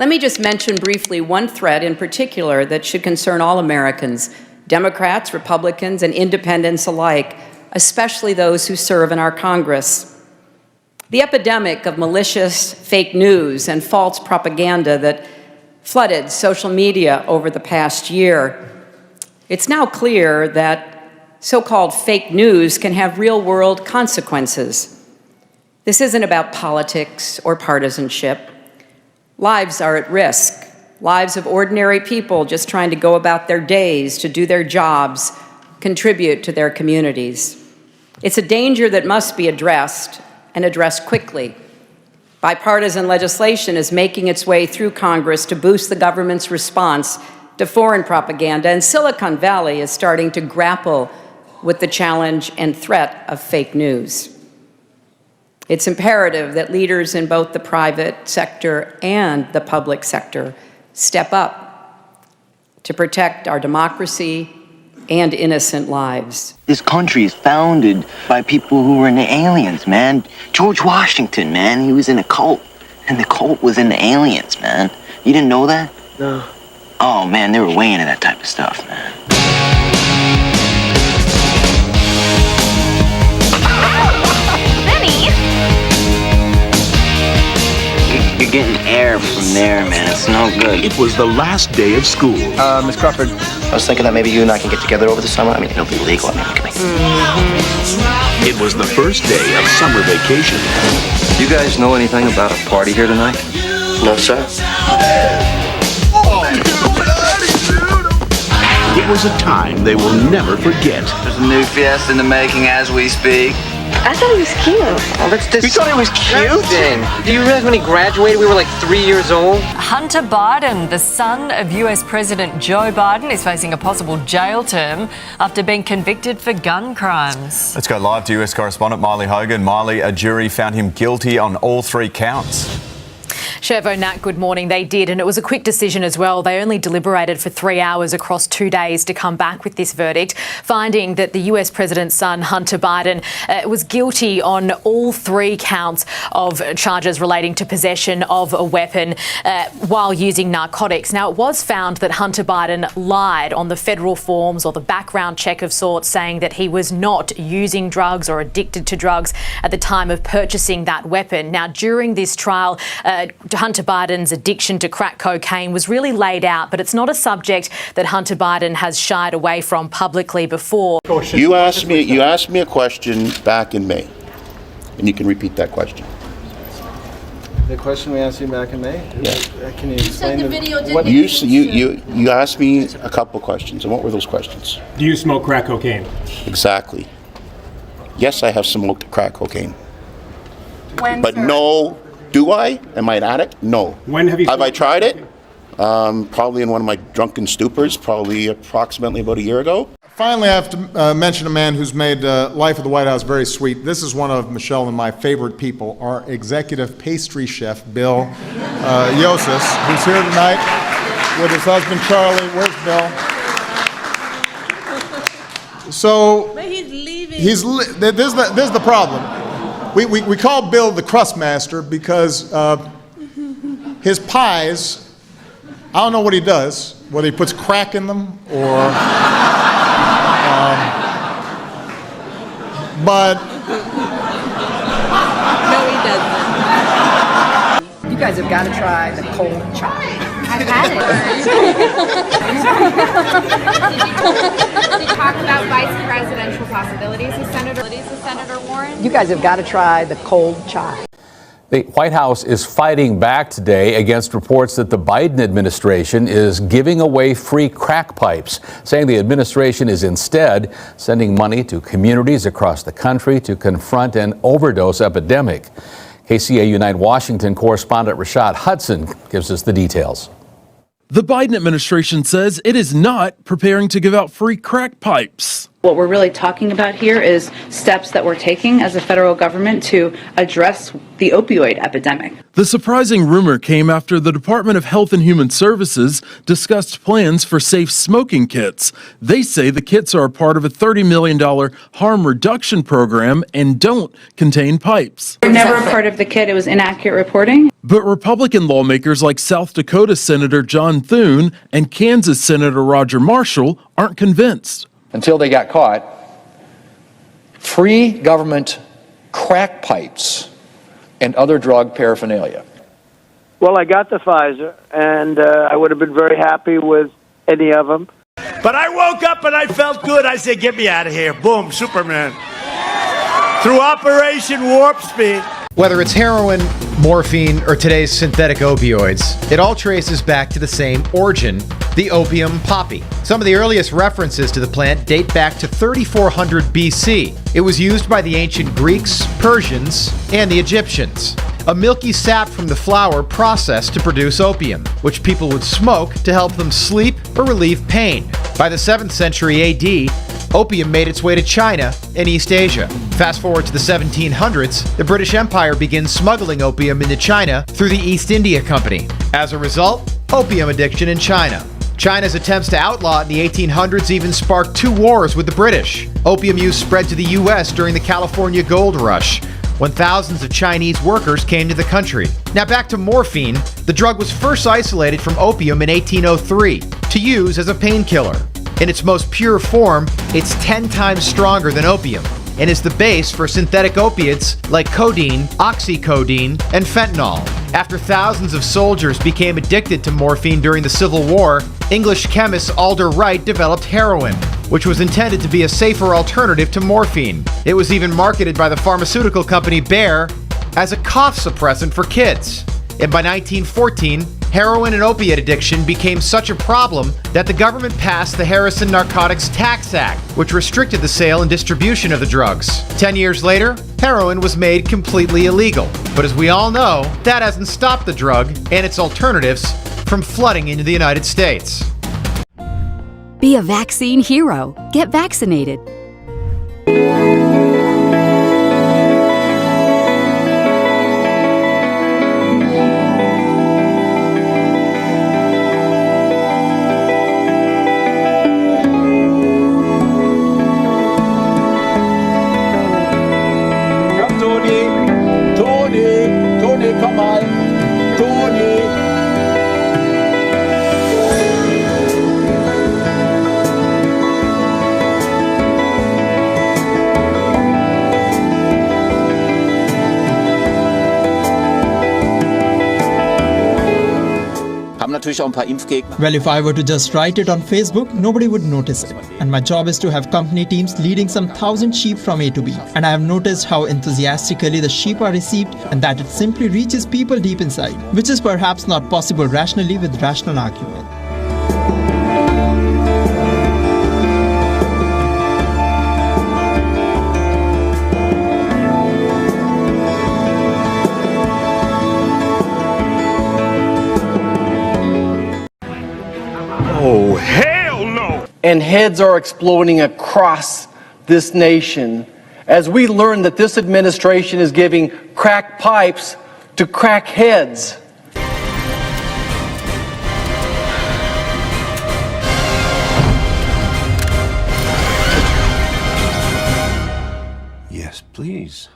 Let me just mention briefly one threat in particular that should concern all Americans, Democrats, Republicans, and independents alike, especially those who serve in our Congress. The epidemic of malicious fake news and false propaganda that flooded social media over the past year. It's now clear that so-called fake news can have real-world consequences. This isn't about politics or partisanship. Lives are at risk, lives of ordinary people just trying to go about their days, to do their jobs, contribute to their communities. It's a danger that must be addressed, and addressed quickly. Bipartisan legislation is making its way through Congress to boost the government's response to foreign propaganda, and Silicon Valley is starting to grapple with the challenge and threat of fake news. It's imperative that leaders in both the private sector and the public sector step up to protect our democracy and innocent lives. This country is founded by people who were in the aliens, man. George Washington, man, he was in a cult, and the cult was in the aliens, man. You didn't know that? No. Oh, man, they were way into that type of stuff, man. You're getting air from there, man. It's no good. It was the last day of school. Miss Crawford, I was thinking that maybe you and I can get together over the summer. I mean, it'll be legal. I mean, we can make... It was the first day of summer vacation. You guys know anything about a party here tonight? No, sir. It was a time they will never forget. There's a new Fiesta in the making as we speak. I thought he was cute. Oh, You thought he was cute? Do you realize when he graduated, we were like 3 years old? Hunter Biden, the son of US President Joe Biden, is facing a possible jail term after being convicted for gun crimes. Let's go live to US correspondent Miley Hogan. Miley, a jury found him guilty on all 3 counts. Chevo, Nat, good morning. They did, and it was a quick decision as well. They only deliberated for 3 hours across 2 days to come back with this verdict, finding that the US president's son, Hunter Biden, was guilty on all 3 counts of charges relating to possession of a weapon while using narcotics. Now, it was found that Hunter Biden lied on the federal forms or the background check of sorts, saying that he was not using drugs or addicted to drugs at the time of purchasing that weapon. Now, during this trial, Hunter Biden's addiction to crack cocaine was really laid out, but it's not a subject that Hunter Biden has shied away from publicly before. You asked me a question back in May, and you can repeat that question. The question we asked you back in May? Yeah. Can you explain the video You asked me a couple questions, and what were those questions? Do you smoke crack cocaine? Exactly. Yes, I have smoked crack cocaine. When, But sir? no, do I? Am I an addict? No. When have you Have I smoked tried it? cocaine? Probably in one of my drunken stupors, probably approximately about a year ago. Finally, I have to mention a man who's made life at the White House very sweet. This is one of Michelle and my favorite people, our executive pastry chef, Bill Yosis, who's here tonight with his husband, Charlie. Where's Bill? So, But he's leaving. this is the problem. We call Bill the crust master because his pies, I don't know what he does, whether he puts crack in them or, but. No, he doesn't. You guys have got to try the cold chai. I've had it. Did you talk about vice presidential possibilities with Senator Warren? You guys have got to try the cold chai. The White House is fighting back today against reports that the Biden administration is giving away free crack pipes, saying the administration is instead sending money to communities across the country to confront an overdose epidemic. KCA Unite Washington correspondent Rashad Hudson gives us the details. The Biden administration says it is not preparing to give out free crack pipes. What we're really talking about here is steps that we're taking as a federal government to address the opioid epidemic. The surprising rumor came after the Department of Health and Human Services discussed plans for safe smoking kits. They say the kits are a part of a $30 million harm reduction program and don't contain pipes. We're never a part of the kit. It was inaccurate reporting. But Republican lawmakers like South Dakota Senator John Thune and Kansas Senator Roger Marshall aren't convinced. Until they got caught, free government crack pipes and other drug paraphernalia. Well, I got the Pfizer, and I would have been very happy with any of them. But I woke up and I felt good. I said, get me out of here. Boom, Superman. Through Operation Warp Speed. Whether it's heroin, morphine, or today's synthetic opioids, it all traces back to the same origin, the opium poppy. Some of the earliest references to the plant date back to 3400 BC. It was used by the ancient Greeks, Persians, and the Egyptians. A milky sap from the flower processed to produce opium, which people would smoke to help them sleep or relieve pain. By the 7th century AD, opium made its way to China and East Asia. Fast forward to the 1700s, the British Empire begins smuggling opium into China through the East India Company. As a result, opium addiction in China. China's attempts to outlaw it in the 1800s even sparked 2 wars with the British. Opium use spread to the U.S. during the California Gold Rush, when thousands of Chinese workers came to the country. Now back to morphine. The drug was first isolated from opium in 1803 to use as a painkiller. In its most pure form, it's 10 times stronger than opium and is the base for synthetic opiates like codeine, oxycodone, and fentanyl. After thousands of soldiers became addicted to morphine during the Civil War, English chemist Alder Wright developed heroin, which was intended to be a safer alternative to morphine. It was even marketed by the pharmaceutical company Bayer as a cough suppressant for kids. And by 1914, heroin and opiate addiction became such a problem that the government passed the Harrison Narcotics Tax Act, which restricted the sale and distribution of the drugs. 10 years later, heroin was made completely illegal. But as we all know, that hasn't stopped the drug and its alternatives from flooding into the United States. Be a vaccine hero. Get vaccinated. Well, if I were to just write it on Facebook, nobody would notice it. And my job is to have company teams leading some 1,000 sheep from A to B. And I have noticed how enthusiastically the sheep are received and that it simply reaches people deep inside, which is perhaps not possible rationally with rational argument. Oh, hell no! And heads are exploding across this nation as we learn that this administration is giving crack pipes to crack heads. Yes, please.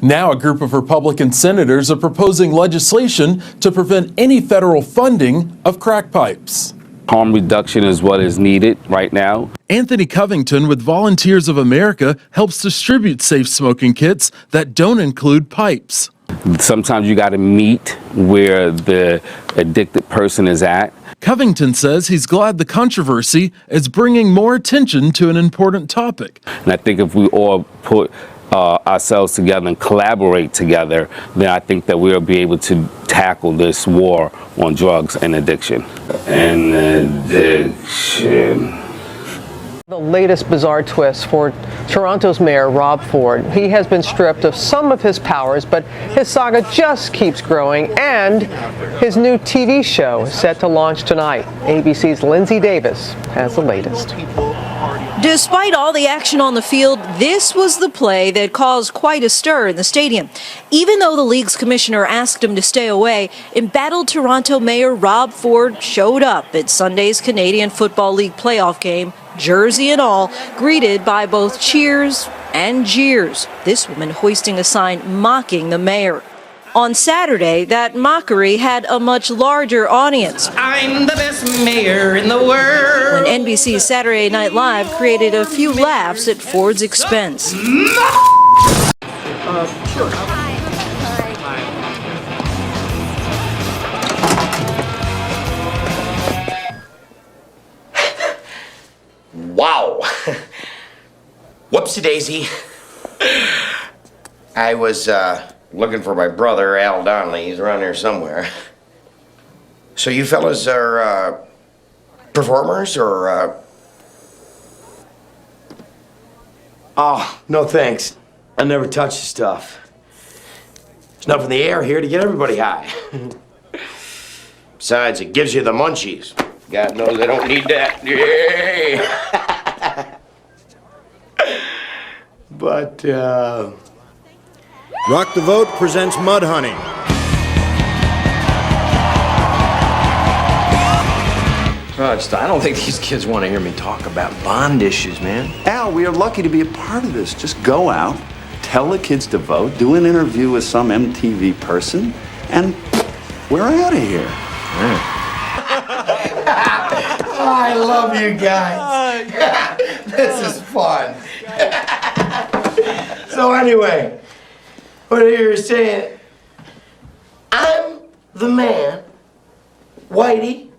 Now, a group of Republican senators are proposing legislation to prevent any federal funding of crack pipes. Harm reduction is what is needed right now. Anthony Covington with Volunteers of America helps distribute safe smoking kits that don't include pipes. Sometimes you got to meet where the addicted person is at. Covington says he's glad the controversy is bringing more attention to an important topic. And I think if we all put ourselves together and collaborate together, then I think that we'll be able to tackle this war on drugs and addiction. The latest bizarre twist for Toronto's Mayor Rob Ford. He has been stripped of some of his powers, but his saga just keeps growing, and his new TV show is set to launch tonight. ABC's Lindsay Davis has the latest. Despite all the action on the field, this was the play that caused quite a stir in the stadium. Even though the league's commissioner asked him to stay away, embattled Toronto Mayor Rob Ford showed up at Sunday's Canadian Football League playoff game, jersey and all, greeted by both cheers and jeers, this woman hoisting a sign mocking the mayor. On Saturday, that mockery had a much larger audience. I'm the best mayor in the world. When NBC's Saturday Night Live created a few laughs at Ford's expense. Wow. Whoopsie daisy. I was looking for my brother, Al Donnelly. He's around here somewhere. So you fellas are performers or Oh, no thanks. I never touch the stuff. There's enough in the air here to get everybody high. Besides, it gives you the munchies. God knows I don't need that. Yay! But, Rock the Vote presents Mud Honey. I don't think these kids want to hear me talk about bond issues, man. Al, we are lucky to be a part of this. Just go out, tell the kids to vote, do an interview with some MTV person, and we're out of here. Oh, I love you guys. This is fun. So anyway, what you're saying, I'm the man, Whitey,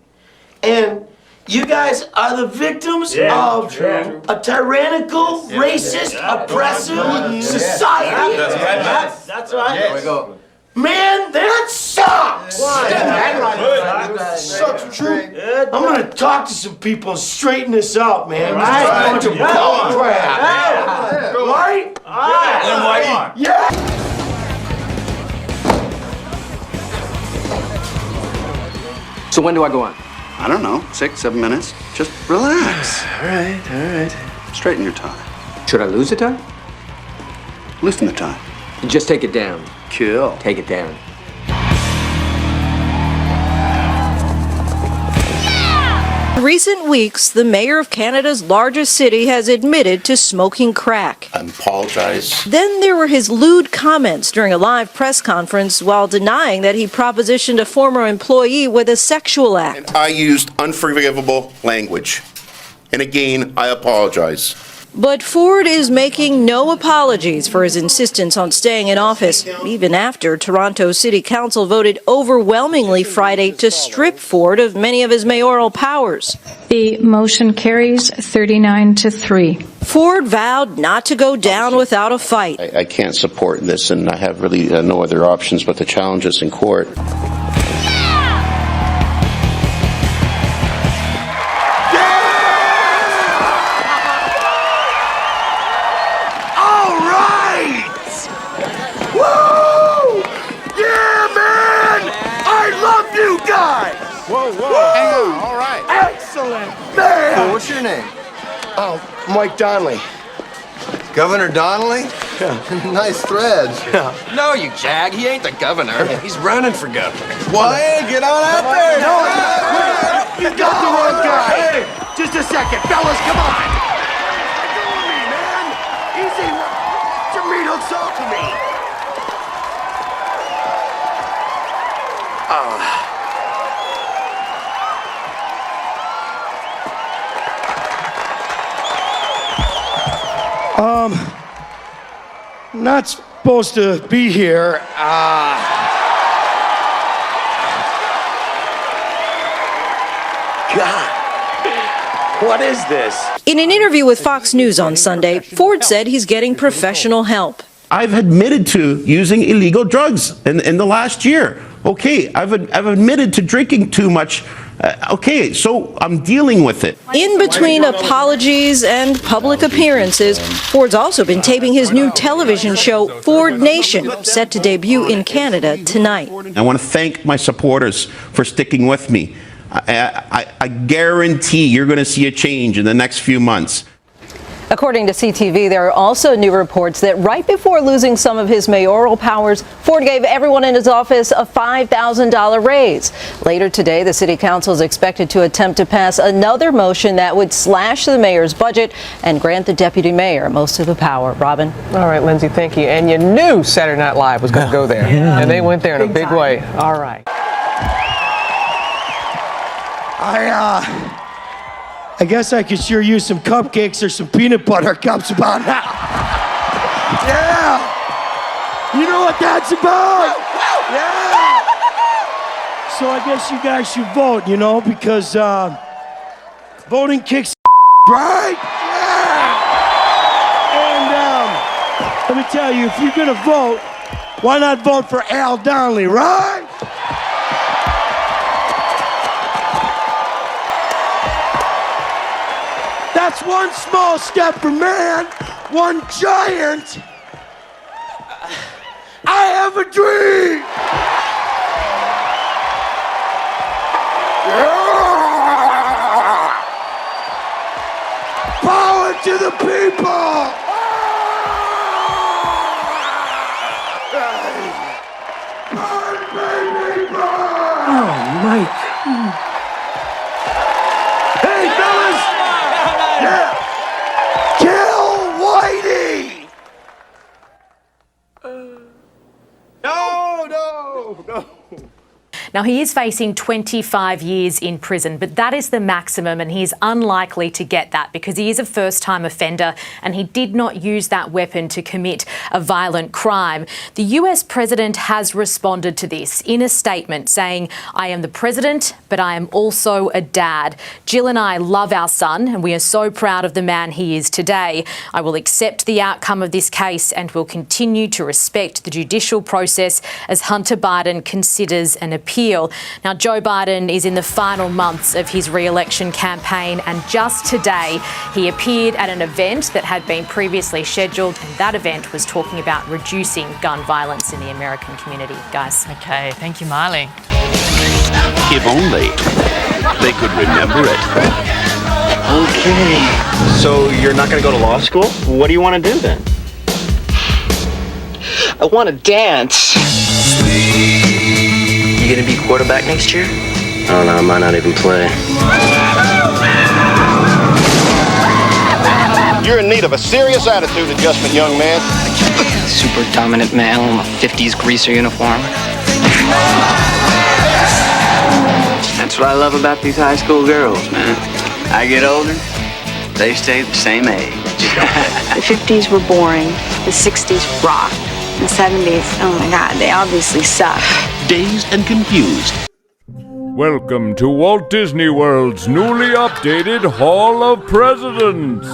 and you guys are the victims of a tyrannical, racist, oppressive society. That's right. There we go. Man, that sucks! Sucks true. I'm gonna talk to some people and straighten this out, man. Right. This is a bunch of bull crap. Right? Yeah! So when do I go on? I don't know, 6, 7 minutes. Just relax. All right. Straighten your tie. Should I lose the tie? Loosen the tie. Just take it down. Kill. Take it down. In recent weeks, the mayor of Canada's largest city has admitted to smoking crack. I apologize. Then there were his lewd comments during a live press conference while denying that he propositioned a former employee with a sexual act. I used unforgivable language. And again, I apologize. But Ford is making no apologies for his insistence on staying in office, even after Toronto City Council voted overwhelmingly Friday to strip Ford of many of his mayoral powers. The motion carries 39-3. Ford vowed not to go down without a fight. I can't support this, and I have really no other options but to challenge this in court. Excellent, man! So what's your name? Oh, Mike Donnelly. Governor Donnelly? Yeah. Nice threads. Yeah. No, you jag. He ain't the governor. He's running for governor. Well, hey, get on out there! No, you got the wrong guy! Hey, just a second, fellas, come on! Let go of me, man! Easy! Jermaine hooks off of me! Not supposed to be here. God, what is this? In an interview with Fox News on Sunday, Ford said he's getting professional help. I've admitted to using illegal drugs in the last year. Okay, I've admitted to drinking too much. Okay, so I'm dealing with it. In between apologies and public appearances, Ford's also been taping his new television show, Ford Nation, set to debut in Canada tonight. I want to thank my supporters for sticking with me. I guarantee you're going to see a change in the next few months. According to CTV, there are also new reports that right before losing some of his mayoral powers, Ford gave everyone in his office a $5,000 raise. Later today, the city council is expected to attempt to pass another motion that would slash the mayor's budget and grant the deputy mayor most of the power. Robin? All right, Lindsay, thank you. And you knew Saturday Night Live was going to go there. And they went there in a big way. All right. I guess I could sure use some cupcakes or some peanut butter cups about now. Yeah! You know what that's about? Yeah! So I guess you guys should vote, because voting kicks right? Yeah! And let me tell you, if you're gonna vote, why not vote for Al Donnelly, right? That's one small step for man, one giant. I have a dream. Power to the people. Oh, Mike. Hey, fellas. Yeah. Kill Whitey! No. Now, he is facing 25 years in prison, but that is the maximum, and he is unlikely to get that because he is a first-time offender and he did not use that weapon to commit a violent crime. The US president has responded to this in a statement saying, "I am the president, but I am also a dad. Jill and I love our son, and we are so proud of the man he is today. I will accept the outcome of this case and will continue to respect the judicial process as Hunter Biden considers an appeal." Now, Joe Biden is in the final months of his re-election campaign, and just today he appeared at an event that had been previously scheduled, and that event was talking about reducing gun violence in the American community. Guys. Okay, thank you, Marley. If only they could remember it. Okay. So you're not going to go to law school? What do you want to do then? I want to dance. You going to be quarterback next year? I don't know. I might not even play. You're in need of a serious attitude adjustment, young man. Super dominant male in a 50s greaser uniform. That's what I love about these high school girls, man. I get older, they stay the same age. The 50s were boring, the 60s rocked, the 70s, oh my God, they obviously suck. Dazed and confused. Welcome to Walt Disney World's newly updated Hall of Presidents.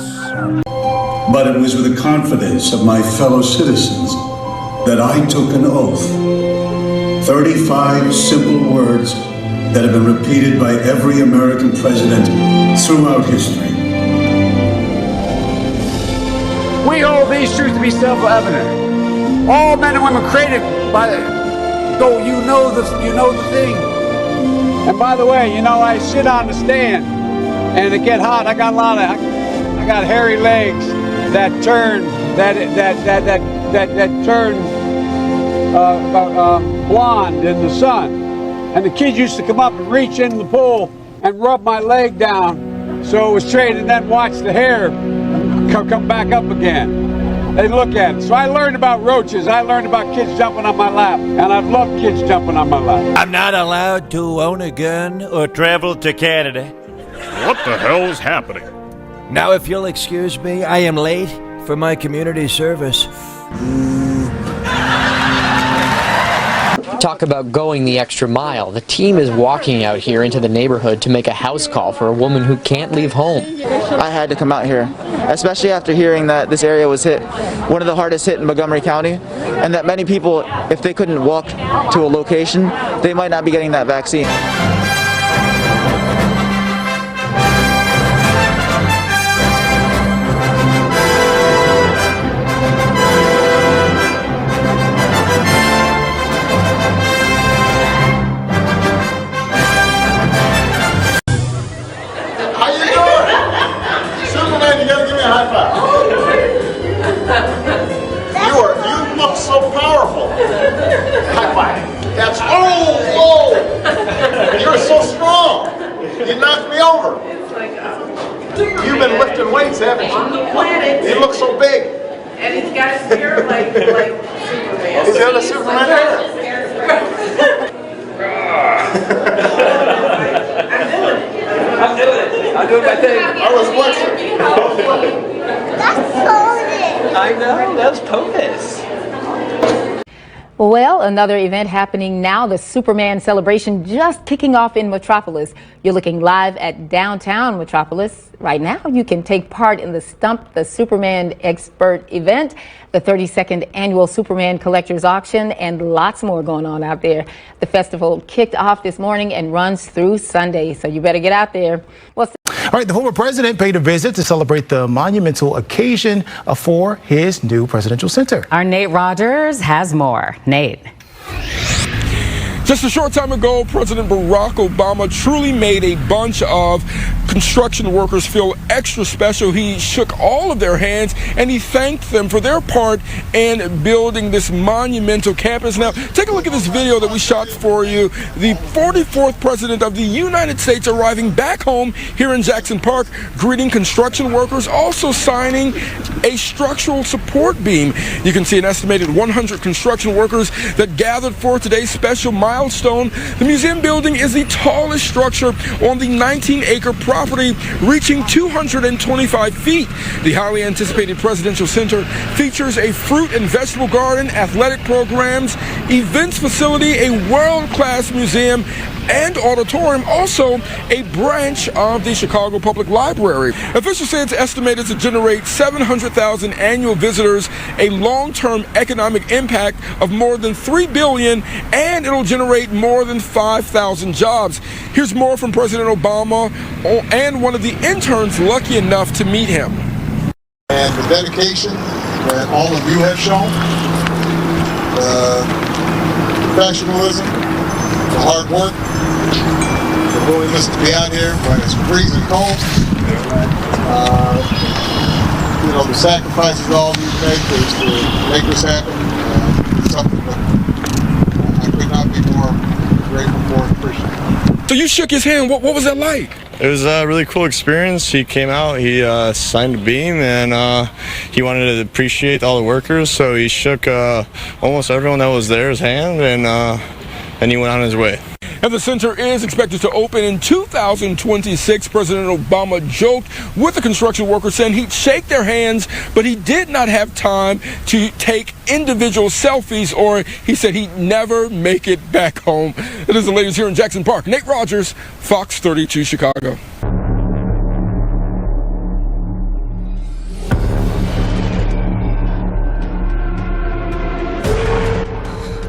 But it was with the confidence of my fellow citizens that I took an oath. 35 simple words that have been repeated by every American president throughout history. We hold these truths to be self-evident. All men and women created by the... So you know the thing. And by the way, I sit on the stand and it get hot. I got hairy legs that turn blonde in the sun. And the kids used to come up and reach in the pool and rub my leg down so it was straight, and then watch the hair come back up again. They look at it. So I learned about roaches. I learned about kids jumping on my lap. And I've loved kids jumping on my lap. I'm not allowed to own a gun or travel to Canada. What the hell's happening? Now, if you'll excuse me, I am late for my community service. Talk about going the extra mile. The team is walking out here into the neighborhood to make a house call for a woman who can't leave home. I had to come out here, especially after hearing that this area was hit, one of the hardest hit in Montgomery County, and that many people, if they couldn't walk to a location, they might not be getting that vaccine. You look so powerful. High five. That's oh, you're so strong. You knocked me over. You've been lifting weights, haven't you? On the planet. You look so big. And he's got his hair like Superman. He's got a Superman hair. I'm doing my thing. I was watching. That's POTUS. I know, that's POTUS. Well, another event happening now, the Superman celebration just kicking off in Metropolis. You're looking live at downtown Metropolis. Right now, you can take part in the Stump the Superman Expert event, the 32nd annual Superman Collector's Auction, and lots more going on out there. The festival kicked off this morning and runs through Sunday, so you better get out there. Well, all right, the former president paid a visit to celebrate the monumental occasion for his new presidential center. Our Nate Rogers has more. Nate. Just a short time ago, President Barack Obama truly made a bunch of construction workers feel extra special. He shook all of their hands and he thanked them for their part in building this monumental campus. Now, take a look at this video that we shot for you. The 44th President of the United States arriving back home here in Jackson Park, greeting construction workers, also signing a structural support beam. You can see an estimated 100 construction workers that gathered for today's special milestone. The museum building is the tallest structure on the 19-acre property, reaching 225 feet. The highly anticipated presidential center features a fruit and vegetable garden, athletic programs, events facility, a world-class museum, and auditorium, also a branch of the Chicago Public Library. Officials say it's estimated to generate 700,000 annual visitors, a long-term economic impact of more than $3 billion, and it'll generate more than 5,000 jobs. Here's more from President Obama and one of the interns lucky enough to meet him. And the dedication that all of you have shown, the professionalism, the hard work, the willingness to be out here when it's freezing cold, you know, the sacrifices all you make to make this happen, it's something that I could not be more grateful for and appreciate. So you shook his hand. What was that like? It was a really cool experience. He came out, he signed a beam, and he wanted to appreciate all the workers, so he shook almost everyone that was there his hand, and he went on his way. And the center is expected to open in 2026. President Obama joked with the construction workers, saying he'd shake their hands, but he did not have time to take individual selfies, or he said he'd never make it back home. It is the latest here in Jackson Park. Nate Rogers, Fox 32 Chicago.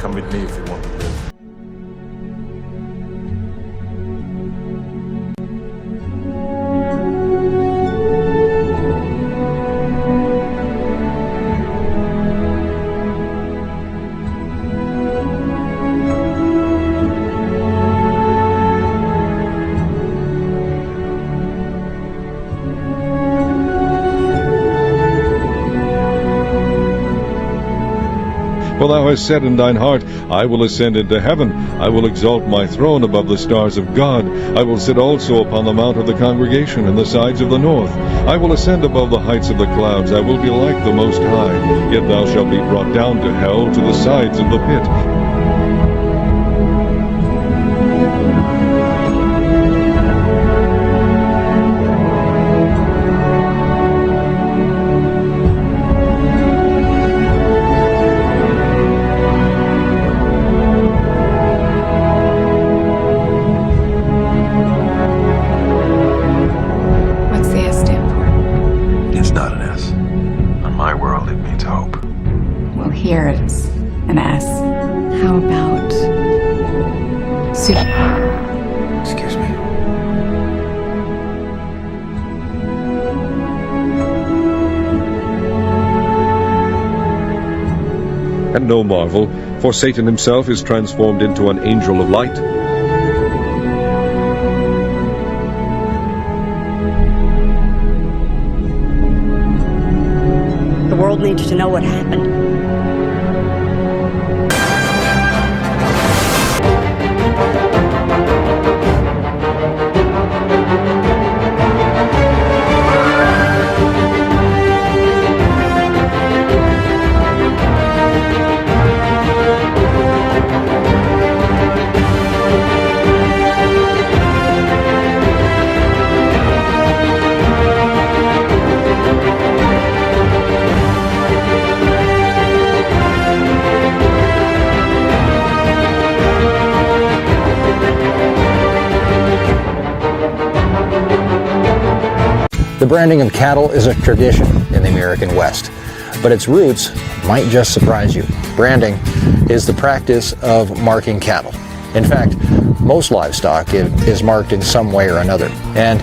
Come with me if you want to live. For thou hast said in thine heart, I will ascend into heaven. I will exalt my throne above the stars of God. I will sit also upon the mount of the congregation in the sides of the north. I will ascend above the heights of the clouds. I will be like the Most High. Yet thou shalt be brought down to hell, to the sides of the pit. an S. How about soup? Excuse me. And no marvel, for Satan himself is transformed into an angel of light. The world needs to know what happened. The branding of cattle is a tradition in the American West, but its roots might just surprise you. Branding is the practice of marking cattle. In fact, most livestock is marked in some way or another, and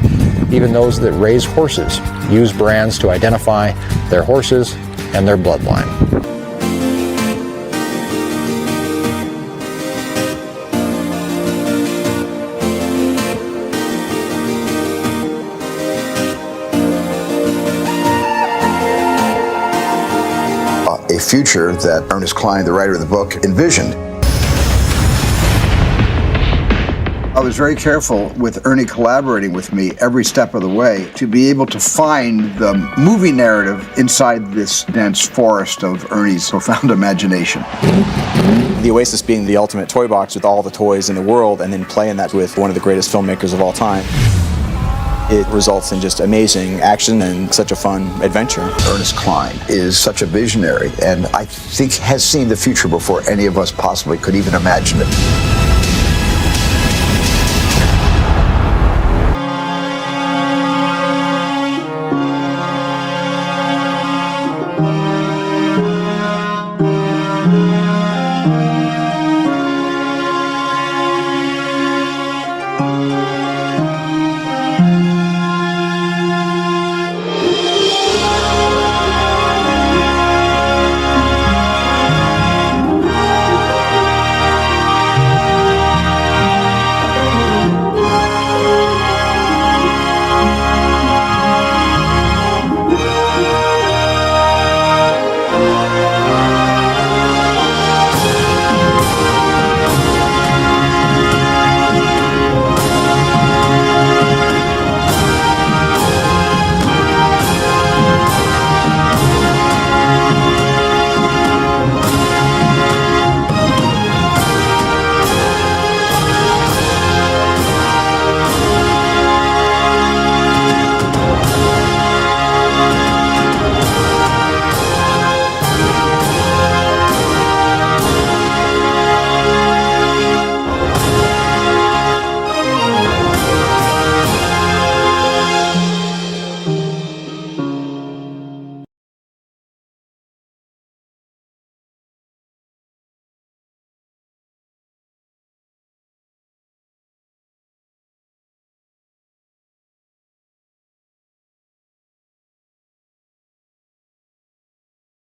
even those that raise horses use brands to identify their horses and their bloodline. A future that Ernest Cline, the writer of the book, envisioned. I was very careful with Ernie collaborating with me every step of the way to be able to find the movie narrative inside this dense forest of Ernie's profound imagination. The Oasis being the ultimate toy box with all the toys in the world, and then playing that with one of the greatest filmmakers of all time. It results in just amazing action and such a fun adventure. Ernest Cline is such a visionary, and I think has seen the future before any of us possibly could even imagine it.